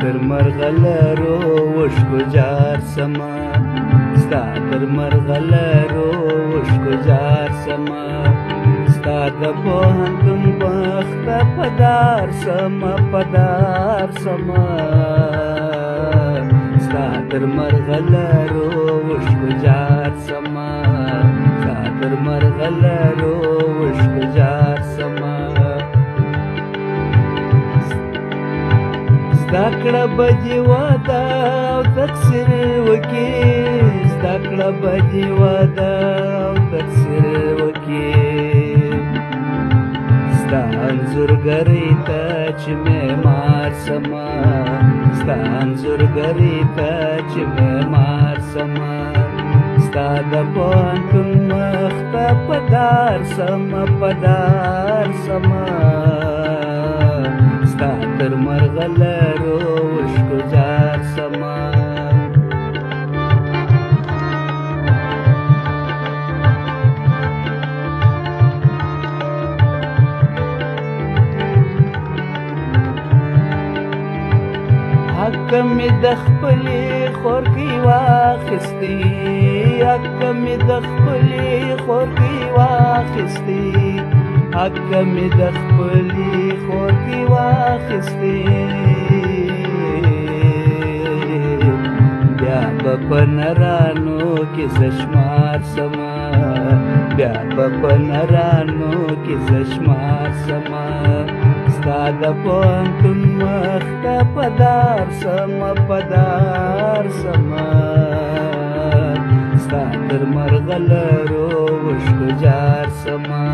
تر مرغلرو وشکو جار سما ستا تر مرغلرو وشکو جار سما ستا د پوهنتون بخته پدار سما پدار سما ستا تر مرغلرو وشکو جار سما ستا تر مرغلرو وشکو جار سما زده کړه به دې واده او تکثیر وکړي زده کړه به دې واده او تکثیر وکړي ستا انځورګرۍ ته چې معمار سمه ستا انځورګرۍ ته چې معمار سمه ستا د پوهنتون مخ ته پدار سمه پدار سمه ستا تر مرغلرو وشکو جار سما حق می د خپلې خورکۍ واخیستې حق می د خپلې خورکۍ واخیستې حق می د خپلې خورکۍ واخیستې بیا به په نرانو کې زه شمار سمه بیا به په نرانو کې زه شمار سمه ستا د پوهنتون مخ ته پدار سمه پدار سمه ستا تر مرغلرو وشکو جار سمه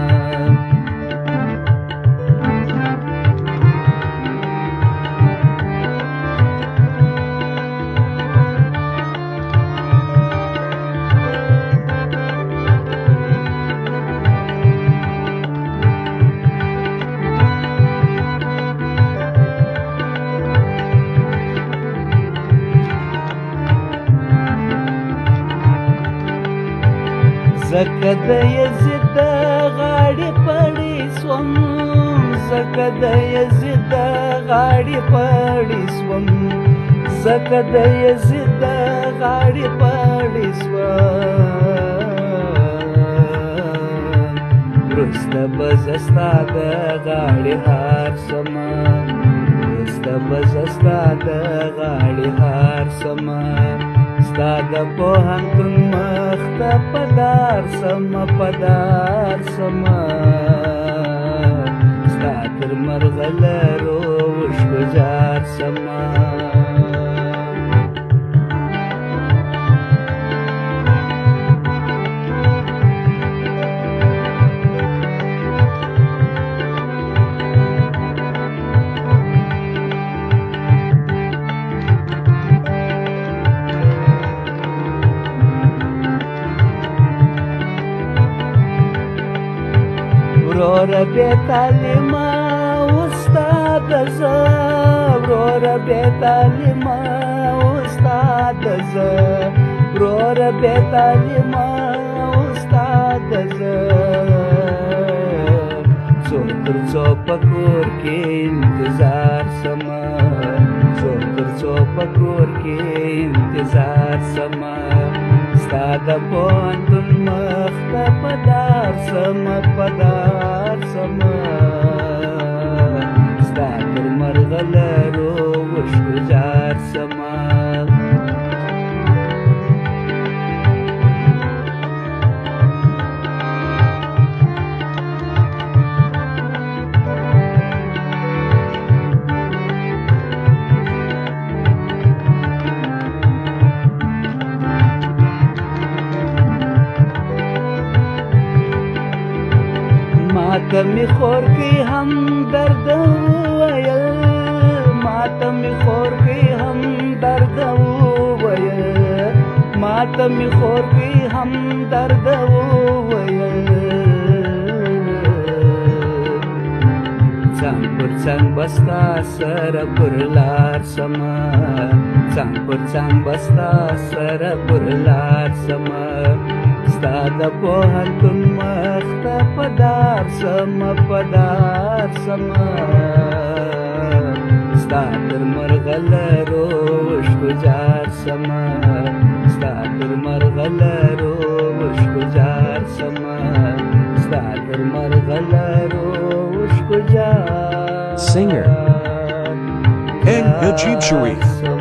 زکه د یزید د غاړې پړې سوم زکه د یزید د غاړې پړې سوم زکه د یزید د غاړې پړې سوم وروسته به زه ستا د غاړې هار سمه وروسته به زه ستا د غاړې هار سمه ستا د پوهنتون مخ ته پدار سمه پدار سمه ستا تر مرغلرو وشکو جار سمه ورور بې تعلیمه استاد زه ورور بې تعلیمه استاد زه ورور بې تعلیمه استاد زه څو تر څو په کور کې انتظار سمه څو تر څو په کور کې انتظار سمه ستا د پوهنتون مخ ته پدار سمه پدار سمه ستا تر مرغلرو وشکو جار سمه ماته می خورکۍ هم درد وویل ماته می خورکۍ هم درد وویل ماته می خورکۍ هم درد وویل څنګ پر څنګ به ستا سره پر لار سمه څنګ پر څنګ به ستا سره پر لار سمه ستا د پوهنتون مخ ته پدار سمه پدار سمه ستا تر مرغلرو مرغلرو وشکو جار سما ستاتر مرغلرو وشکو جار سما ستاتر مرغلرو وشکو جار Singer N. Najib Sharif.